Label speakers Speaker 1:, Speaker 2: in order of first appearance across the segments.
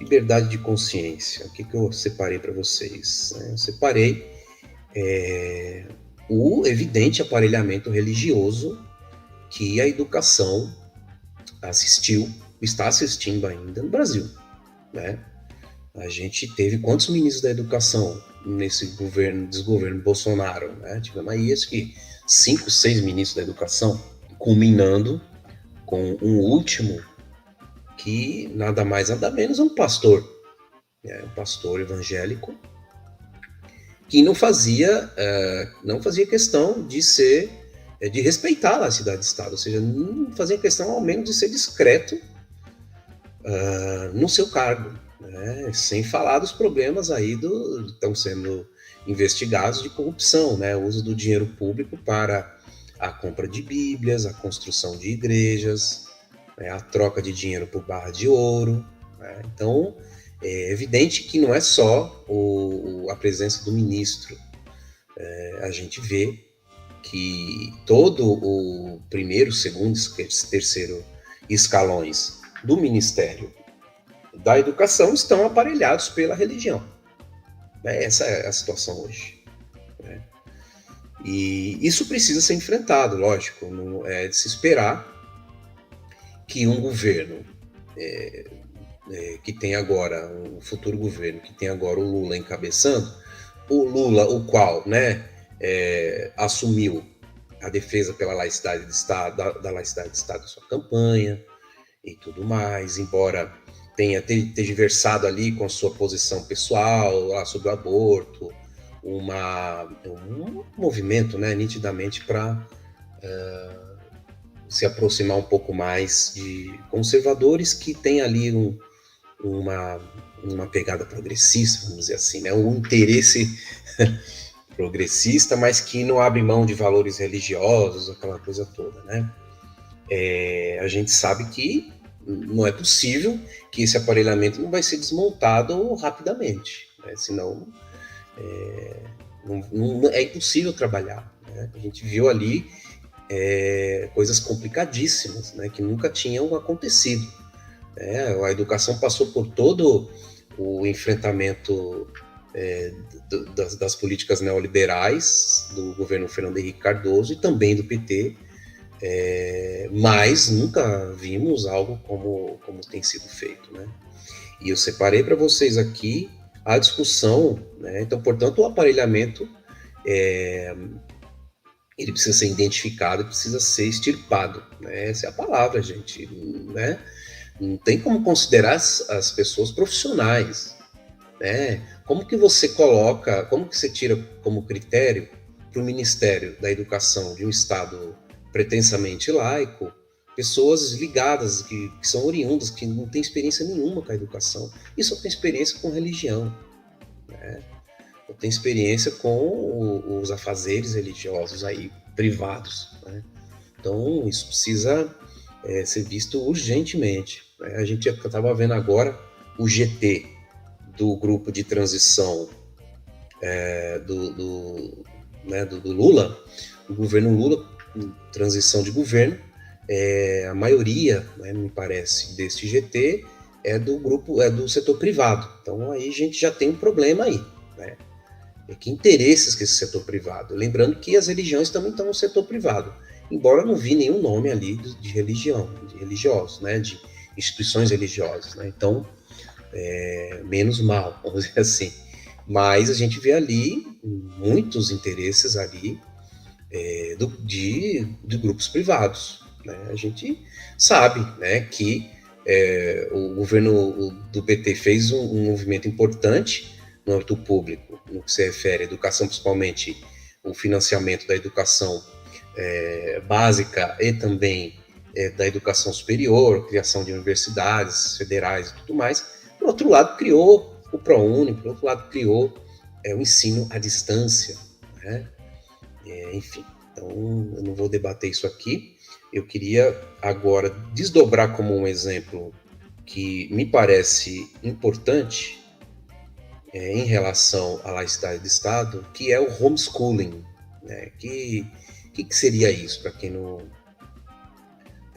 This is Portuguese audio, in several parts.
Speaker 1: liberdade de consciência. O que eu separei para vocês? Eu separei o evidente aparelhamento religioso que a educação está assistindo ainda no Brasil, né? A gente teve quantos ministros da educação nesse desgoverno Bolsonaro, né? Tivemos aí acho que 5, 6 ministros da educação, culminando com um último que nada mais nada menos é um pastor, né? Um pastor evangélico que não fazia questão de respeitar a cidade-estado, ou seja, não fazia questão ao menos de ser discreto no seu cargo, né? Sem falar dos problemas aí que estão sendo investigados de corrupção, né? O uso do dinheiro público para a compra de bíblias, a construção de igrejas, né? A troca de dinheiro por barra de ouro, né? Então, é evidente que não é só a presença do ministro. A gente vê que todo o primeiro, segundo, terceiro escalões do Ministério da Educação estão aparelhados pela religião. Essa é a situação hoje, né? E isso precisa ser enfrentado, lógico. Não é de se esperar que um governo que tem agora, um futuro governo que tem agora o Lula encabeçando, o Lula, o qual, né, assumiu a defesa pela laicidade de Estado, da laicidade de Estado da sua campanha e tudo mais, embora tenha tergiversado ali com a sua posição pessoal lá sobre o aborto, um movimento, né, nitidamente para se aproximar um pouco mais de conservadores que têm ali uma pegada progressista, vamos dizer assim, né, um interesse progressista, mas que não abre mão de valores religiosos, aquela coisa toda, né? A gente sabe que não é possível que esse aparelhamento não vai ser desmontado rapidamente, né? Senão não é impossível trabalhar, né? A gente viu ali coisas complicadíssimas, né, que nunca tinham acontecido, né? A educação passou por todo o enfrentamento das políticas neoliberais do governo Fernando Henrique Cardoso e também do PT, mas nunca vimos algo como tem sido feito, né? E eu separei para vocês aqui a discussão, né? Então, portanto, o aparelhamento ele precisa ser identificado, precisa ser extirpado, né? Essa é a palavra, gente, né? Não tem como considerar as pessoas profissionais, né? Como que você tira como critério para o Ministério da Educação de um Estado pretensamente laico, pessoas ligadas, que são oriundas, que não têm experiência nenhuma com a educação, e só tem experiência com religião, né? Não tem experiência com os afazeres religiosos aí, privados, né? Então, isso precisa ser visto urgentemente, né? A gente estava vendo agora o GT do grupo de transição do Lula, o governo Lula, transição de governo, a maioria, né, me parece, deste GT é do setor privado. Então aí a gente já tem um problema aí, né? Que interesses que esse setor privado? Lembrando que as religiões também estão no setor privado, embora eu não vi nenhum nome ali de religião, de religiosos, né, de instituições religiosas, né? Então, menos mal, vamos dizer assim. Mas a gente vê ali muitos interesses ali de grupos privados, né? A gente sabe, né, que o governo do PT fez um movimento importante no âmbito público, no que se refere à educação, principalmente o financiamento da educação básica e também da educação superior, criação de universidades federais e tudo mais. Por outro lado, criou o ProUni, por outro lado, criou o ensino à distância, né? Enfim, então eu não vou debater isso aqui. Eu queria agora desdobrar como um exemplo que me parece importante em relação à laicidade do Estado, que é o homeschooling, né? Que seria isso, para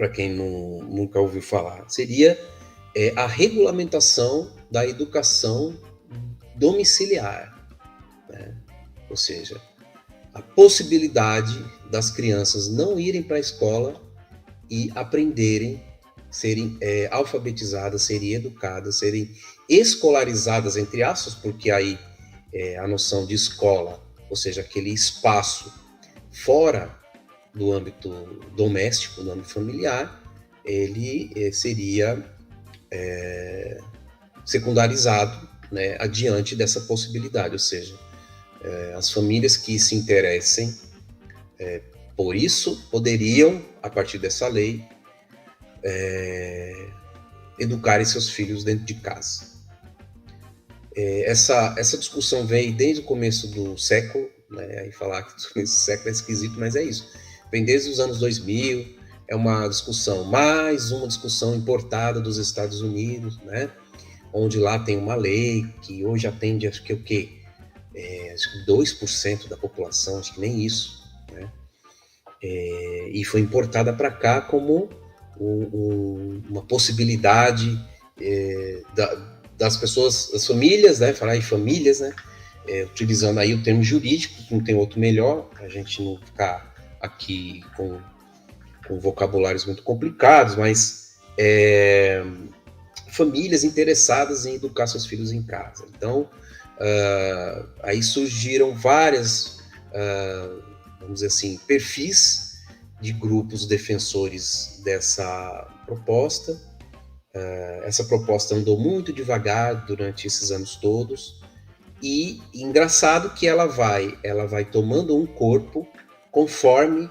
Speaker 1: quem nunca ouviu falar? Seria a regulamentação da educação domiciliar, né? Ou seja, a possibilidade das crianças não irem para a escola e aprenderem, serem alfabetizadas, serem educadas, serem escolarizadas, entre aspas, porque aí a noção de escola, ou seja, aquele espaço fora do âmbito doméstico, do âmbito familiar, ele seria secundarizado, né, adiante dessa possibilidade, ou seja, as famílias que se interessem por isso poderiam, a partir dessa lei, educarem seus filhos dentro de casa. Essa discussão vem desde o começo do século, né? Aí falar que o começo do século é esquisito, mas é isso. Vem desde os anos 2000, é uma discussão, mais uma discussão importada dos Estados Unidos, né? Onde lá tem uma lei que hoje atende, acho que o quê? Acho que 2% da população, acho que nem isso, né? E foi importada para cá como uma possibilidade das pessoas, das famílias, né? Falar em famílias, né? Utilizando aí o termo jurídico, que não tem outro melhor, a gente não ficar aqui com vocabulários muito complicados, mas famílias interessadas em educar seus filhos em casa. Então, aí surgiram várias, vamos dizer assim, perfis de grupos defensores dessa proposta. Essa proposta andou muito devagar durante esses anos todos, e engraçado que ela vai tomando um corpo conforme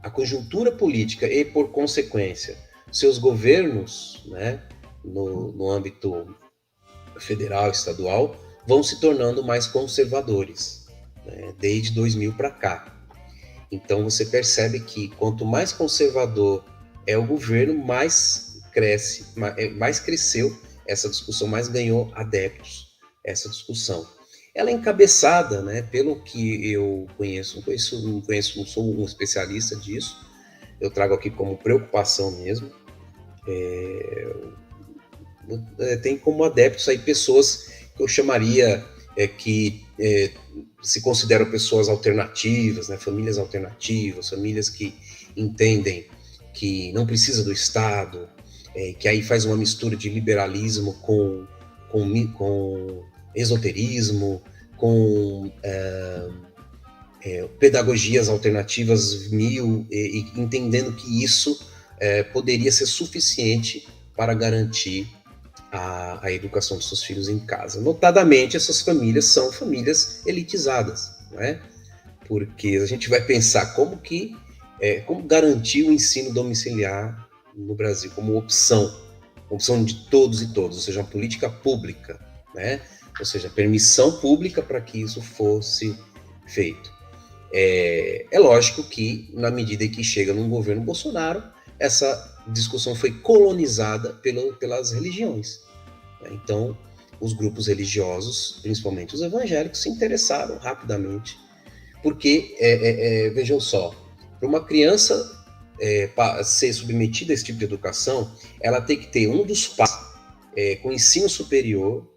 Speaker 1: a conjuntura política e, por consequência, seus governos, né, no âmbito federal, estadual, vão se tornando mais conservadores, né, desde 2000 para cá. Então você percebe que quanto mais conservador é o governo, mais cresceu essa discussão, mais ganhou adeptos essa discussão. Ela é encabeçada, né, pelo que eu conheço, não sou um especialista disso, eu trago aqui como preocupação mesmo. Tem como adeptos aí pessoas que eu chamaria que se consideram pessoas alternativas, né, famílias alternativas, famílias que entendem que não precisa do Estado, que aí faz uma mistura de liberalismo com esoterismo, com pedagogias alternativas e entendendo que isso poderia ser suficiente para garantir a educação dos seus filhos em casa. Notadamente, essas famílias são famílias elitizadas, né? Porque a gente vai pensar como garantir o ensino domiciliar no Brasil como opção de todos e todas, ou seja, uma política pública, né? Ou seja, permissão pública para que isso fosse feito. É lógico que, na medida em que chega no governo Bolsonaro, essa discussão foi colonizada pelas religiões. Então, os grupos religiosos, principalmente os evangélicos, se interessaram rapidamente, porque, vejam só, para uma criança ser submetida a esse tipo de educação, ela tem que ter um dos pais com ensino superior,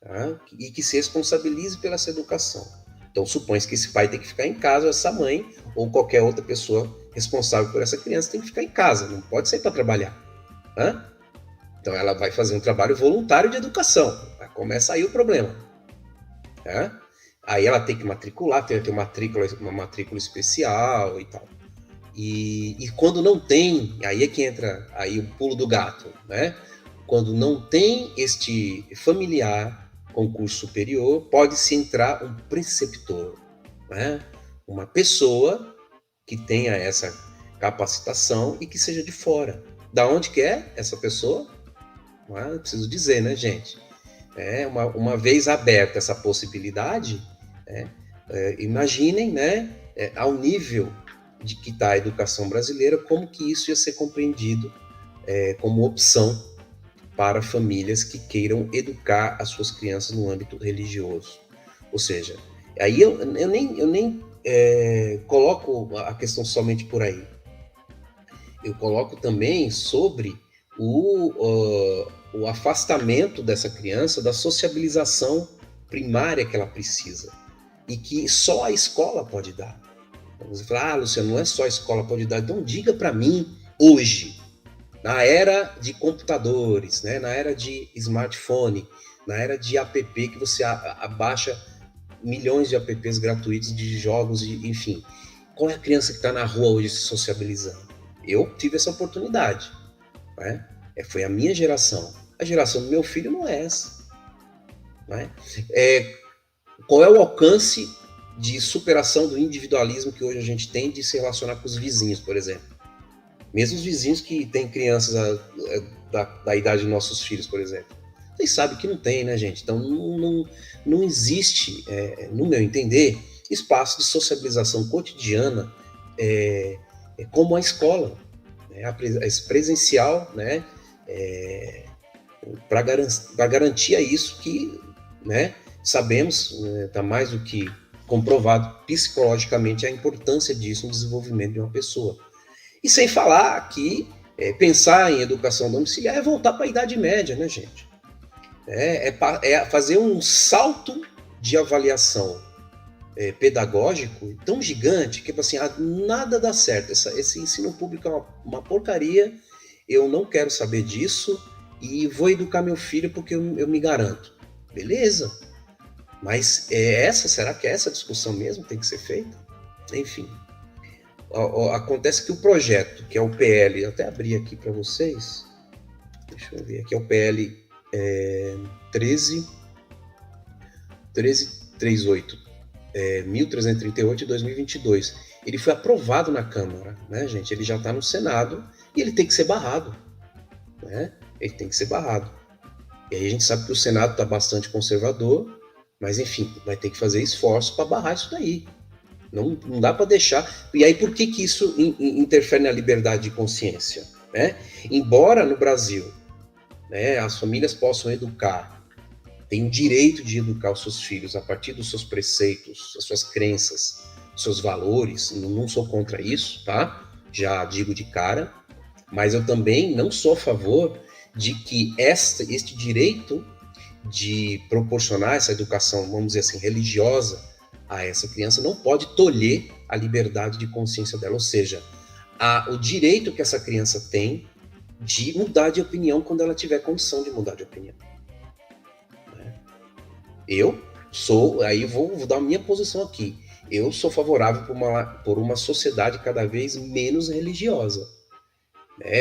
Speaker 1: tá? E que se responsabilize pela essa educação. Então, supõe-se que esse pai tem que ficar em casa, ou essa mãe, ou qualquer outra pessoa responsável por essa criança tem que ficar em casa, não pode sair para trabalhar. Então, ela vai fazer um trabalho voluntário de educação. Começa aí o problema. Aí ela tem que matricular, tem que ter uma matrícula especial e tal. E quando não tem, aí é que entra aí o pulo do gato, né? Quando não tem este familiar com curso superior, pode-se entrar um preceptor, né? Uma pessoa que tenha essa capacitação e que seja de fora. Da onde que é essa pessoa? Não preciso dizer, né, gente? Uma vez aberta essa possibilidade, imaginem, né, ao nível de que está a educação brasileira, como que isso ia ser compreendido como opção para famílias que queiram educar as suas crianças no âmbito religioso. Ou seja, aí eu nem coloco a questão somente por aí. Eu coloco também sobre o afastamento dessa criança da sociabilização primária que ela precisa e que só a escola pode dar. Então você fala, Luciano, não é só a escola pode dar. Então diga para mim hoje, na era de computadores, né, na era de smartphone, na era de app que você abaixa milhões de apps gratuitos de jogos, enfim. Qual é a criança que está na rua hoje se sociabilizando? Eu tive essa oportunidade, né? Foi a minha geração. A geração do meu filho não é essa. Né? Qual é o alcance de superação do individualismo que hoje a gente tem de se relacionar com os vizinhos, por exemplo? Mesmo os vizinhos que têm crianças da idade de nossos filhos, por exemplo. Vocês sabem que não tem, né, gente? Então não existe, no meu entender, espaço de sociabilização cotidiana como a escola, né? A presencial, né? Para garantir isso que, né, sabemos, está mais do que comprovado psicologicamente a importância disso no desenvolvimento de uma pessoa. E sem falar que pensar em educação domiciliar é voltar para a Idade Média, né, gente? É fazer um salto de avaliação pedagógico tão gigante que, assim, nada dá certo. Esse ensino público é uma porcaria, eu não quero saber disso e vou educar meu filho porque eu me garanto. Beleza. Mas será que é essa discussão mesmo que tem que ser feita? Enfim. Acontece que o projeto, que é o PL, eu até abri aqui para vocês, deixa eu ver, aqui é o PL 1338, 1338 de 2022. Ele foi aprovado na Câmara, né, gente? Ele já está no Senado e ele tem que ser barrado, né? Ele tem que ser barrado. E aí a gente sabe que o Senado está bastante conservador, mas enfim, vai ter que fazer esforço para barrar isso daí. Não dá para deixar. E aí por que isso interfere na liberdade de consciência? Né? Embora no Brasil, né, as famílias possam educar, têm o direito de educar os seus filhos a partir dos seus preceitos, das suas crenças, dos seus valores, não sou contra isso, tá? Já digo de cara, mas eu também não sou a favor de que este direito de proporcionar essa educação, vamos dizer assim, religiosa a essa criança não pode tolher a liberdade de consciência dela, ou seja, o direito que essa criança tem de mudar de opinião quando ela tiver condição de mudar de opinião. Eu sou, aí vou dar a minha posição aqui, eu sou favorável por uma sociedade cada vez menos religiosa.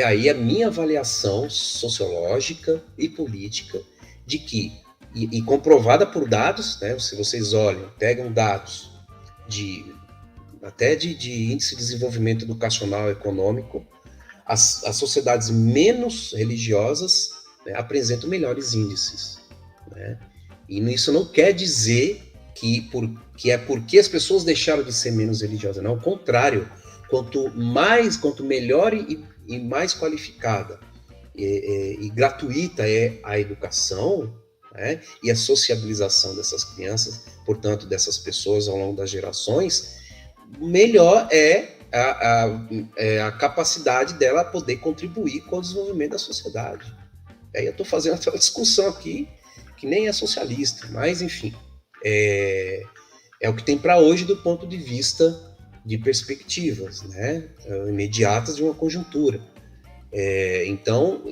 Speaker 1: Aí a minha avaliação sociológica e política de que, e comprovada por dados, né, se vocês olham, pegam dados até de índice de desenvolvimento educacional e econômico, as sociedades menos religiosas, né, apresentam melhores índices. Né? E isso não quer dizer que é porque as pessoas deixaram de ser menos religiosas, não, ao contrário, quanto melhor e mais qualificada e gratuita é a educação, né, e a sociabilização dessas crianças, portanto, dessas pessoas ao longo das gerações, melhor é a capacidade dela poder contribuir com o desenvolvimento da sociedade. Aí eu estou fazendo uma discussão aqui que nem é socialista, mas, enfim, é o que tem para hoje do ponto de vista de perspectivas, né, imediatas de uma conjuntura. Então,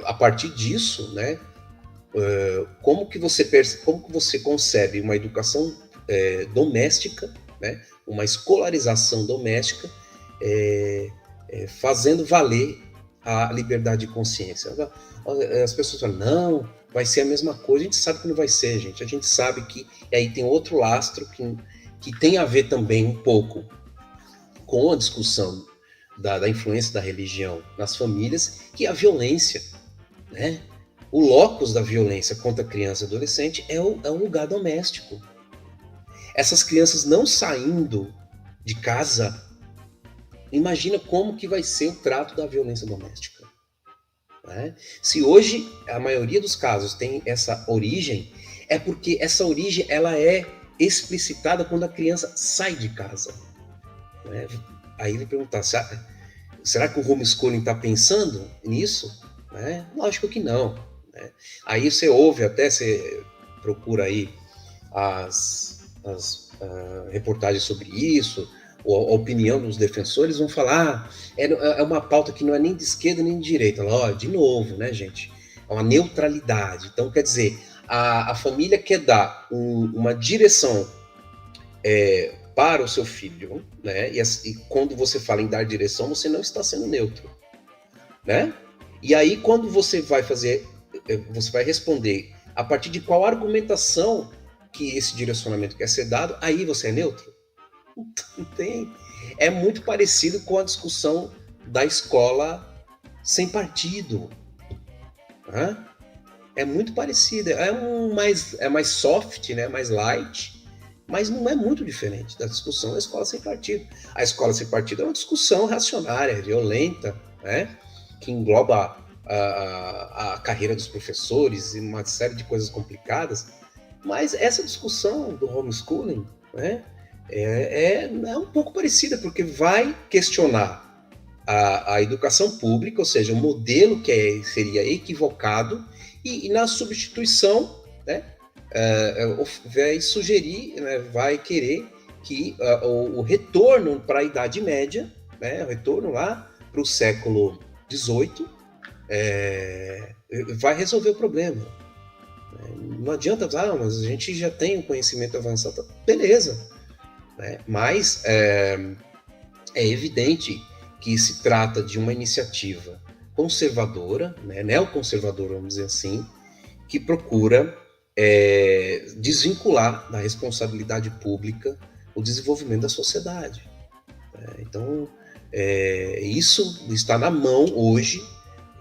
Speaker 1: a partir disso, né, como que você concebe uma educação doméstica, né, uma escolarização doméstica, fazendo valer a liberdade de consciência. As pessoas falam, não, vai ser a mesma coisa. A gente sabe que não vai ser, gente. A gente sabe que... E aí tem outro lastro que tem a ver também um pouco com a discussão da influência da religião nas famílias, que é a violência, né? O locus da violência contra criança e adolescente é o lugar doméstico. Essas crianças não saindo de casa, imagina como que vai ser o trato da violência doméstica. Né? Se hoje a maioria dos casos tem essa origem, é porque essa origem ela é explicitada quando a criança sai de casa. Né? Aí ele perguntar, será que o homeschooling está pensando nisso? né? Lógico que não, né? Aí você ouve até, você procura aí as reportagens sobre isso, ou a opinião dos defensores, vão falar, é uma pauta que não é nem de esquerda nem de direita. Ó, de novo, né, gente? É uma neutralidade. Então, quer dizer, a família quer dar uma direção para o seu filho, né? E quando você fala em dar direção, você não está sendo neutro, né? E aí, quando você vai responder a partir de qual argumentação que esse direcionamento quer ser dado, aí você é neutro? Não tem. É muito parecido com a discussão da escola sem partido, né? É muito parecido. É mais soft, né? Mais light, mas não é muito diferente da discussão da escola sem partido. A escola sem partido é uma discussão reacionária, violenta, né? Que engloba a carreira dos professores e uma série de coisas complicadas. Mas essa discussão do homeschooling, né? É um pouco parecida, porque vai questionar a educação pública, ou seja, o modelo seria equivocado, e na substituição, né, vai sugerir, né, vai querer que o retorno para a Idade Média, né, o retorno lá para o século XVIII, vai resolver o problema. Não adianta, mas a gente já tem um conhecimento avançado, beleza, né? Mas é evidente que se trata de uma iniciativa conservadora, né, neoconservadora, vamos dizer assim, que procura desvincular da responsabilidade pública o desenvolvimento da sociedade. Então, isso está na mão hoje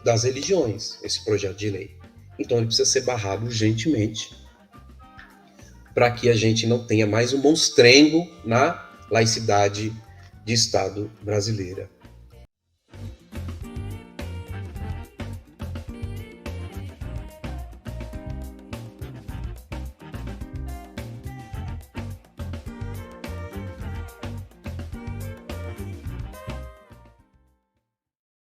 Speaker 1: das religiões, esse projeto de lei. Então, ele precisa ser barrado urgentemente para que a gente não tenha mais um monstrengo na laicidade de Estado brasileira.